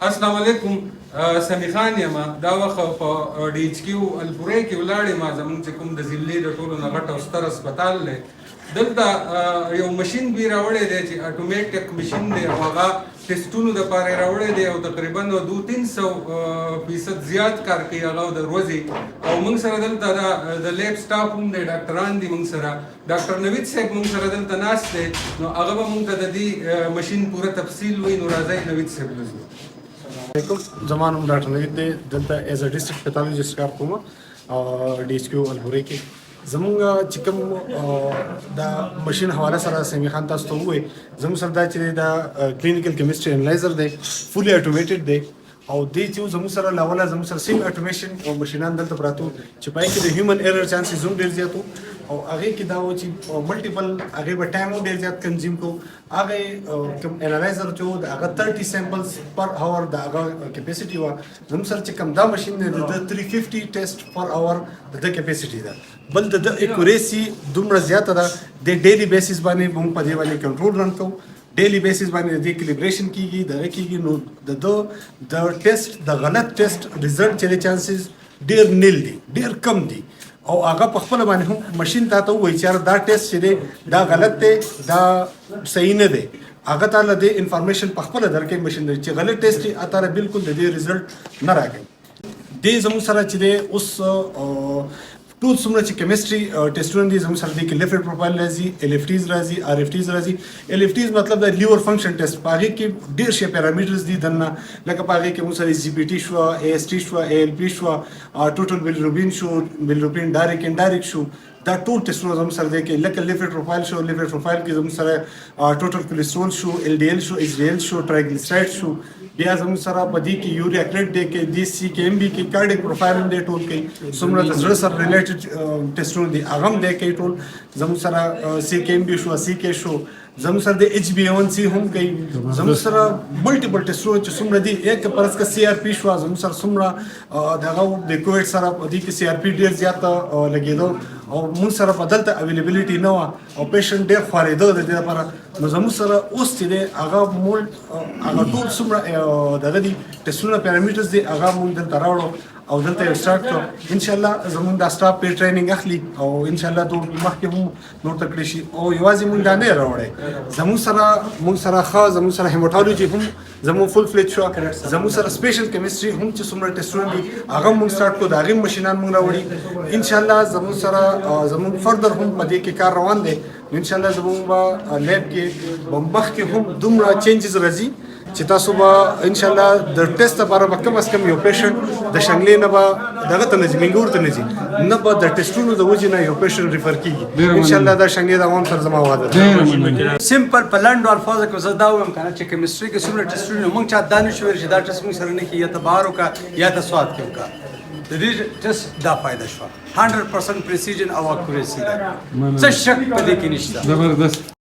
السلام علیکم. سمی خان یم. دا وخت په ډي ایچ کیو الپورۍ کې ولاړ یم. زموږ چې کوم د ضلعې د ټولو نه غټ او ستر هسپتال دی، دلته یو مشین بي راوړی دی چې اټومیټک مشین دی او هغه ټیسټونو دپاره یې راوړی دی او تقریبا 200-300% زیات کار کوي هغه د ورځې. او موږ سره دلته د لیب سټاف هم دی، ډاکټران دي موږ سره. ډاکټر نوید صاحب موږ سره دلته ناست دی، نو هغه به موږ ته د دې مشین پوره تفصیل وایي. نو راځئ نوید صاحب لږ. زما نوم ډاکټر نوید دی، دلته ایز ا ډسټرکټ پیتالوجیسټ کار کوم ډي ایچ کیو الپورۍ کې. زمونږ چې کوم د مشین حواله سره سمی خان تاسو ته ووایي، زموږ سره دا چې د کلینیکل کیمسټري انالایزر دی، فولي اټومیټډ دی او دې چې زموږ سره لاوله زموږ سره سیم اټومیشن او مشینان دلته پراته چې پای کې د هیومن ایرر چانسز هم ډېر زیات او هغې کې دا و چې ملټیپل هغې به ټایم هم ډېر زیات کنزیوم کو. هغې کوم انالایزر چې و د هغه 30 سیمپلز پر اور د هغه کیپیسټي وه. زموږ سره چې کوم دا مشین دی د 350 ټیسټ پر اور د ده کیپیسټي ده. بل د اکوریسي دومره زیاته ده، د ډیلی بیسس باندې موږ په دې باندې کنټرول رن کوو. ډیلی بیسس باندې د دې کلیبریشن کیږي، دغه کیږي. نو د ټیسټ د غلط ټیسټ ریزلټ چې چانسز ډیر نیل دي، ډیر کم دي. او هغه په خپل باندې هم ماشين ته وایي چې دا ټیسټ چې دی دا غلط دی، دا صحیح نه دی. هغه تعالی د انفارمیشن په خپل درکې ماشين دی چې غلط ټیسټ یې اتاره بالکل د دې ریزلټ نه راکړي. دې زموږ سره چې دی اوس ټول څومره چې کیمستري ټیسټونه دي زموږ سره دي کې لیفټ پروفایل راځي، ال اف ټیز راځي، ار اف ټیز راځي. ال اف ټیز مطلب د لیور فنکشن ټیسټ، په هغې کې ډېر شي پیرامیټرز دي دننه، لکه په هغې کې موږ سره جي پی ټي شوه، اے ایس ټي شوه، اے ایل پي شوه، ټوټل بیلروبین شو، بیلروبین ډایرکټ انډایرکټ شو. دا ټول ټیسټونه زموږ سره دی کې لکه لیفټ پروفایل شو. لیفټ پروفایل کې زموږ سره ټوټل کولیسټرول شو، ال ډي ایل شو، ایچ ډي ایل شو، ټرایګلیسراید شو. بیا زموږ سره په دې کې یوریا کریډ دی کې دی سی کې ام بي کې کارډیک پروفایل هم دی ټول کوي. څومره د زړه سره ریلیټډ ټیسټونه دي هغه هم دی کوي ټول. زموږ سره سی کې ام بي شو، سی کې شو. زموږ سره د ایچ بی اون سی هم کوي. زموږ سره ملټیپل ټیسټونه چې څومره دي، یک پرس کا سی آر پی شو. زموږ سره څومره دغه د کووډ سره په دې کې سی آر پی ډیر زیات لګیدو او موږ سره په دلته اویلیبিলিټي نه وه او پیشنټ ډیر خوارېده د دې لپاره. نو زموږ سره اوس چې دی هغه ټول څومره دغه دي ټیسټونه پیرامیټرز دي هغه موږ دلته راوړو او دلته یې سټارټ کړو. انشاءالله زموږ دا سټاف پې ټریننګ اخلي او انشاءالله ټول مخکې هم نور ته کړی شي. او یوازې موږ دا نه راوړی، موږ سره ښه زموږ سره هیماټالوجي هم زموږ فل فلیج شو. زموږ سره سپیشل کیمستري هم چې څومره ټیسټونه دي هغه موږ سټارټ کړو، د هغې مشینان موږ راوړي. انشاءالله زموږ سره زموږ فردر هم په دې کې کار روان دی. انشاءالله زموږ به لیب کې به مخکې هم دومره چینجز راځي چې تاسو به انشاءالله د ټیسټ لپاره به کم از کم یو پیشنټ د شنګلې نه به دغه ته نه ځي، منګور ته نه ځي، نه به د ټیسټونو د وجې نه یو پیشنټ ریفر کېږي. انشاءالله دا شنګلې د عوام سره زما وعده ده. سمپل په لنډو الفاظو کې زه دا وایم کنه چې کیمستري کې څومره ټیسټونه موږ چا دا نشو ویلی چې دا ټیسټ موږ سره نه کېږي، یا ته بهر وکړه یا ته سواد کې وکړه. د دې ټیسټ دا فایده شوه 100% پریسیجن او اکوریسي ده، څه شک په دې کې نشته. زبردست.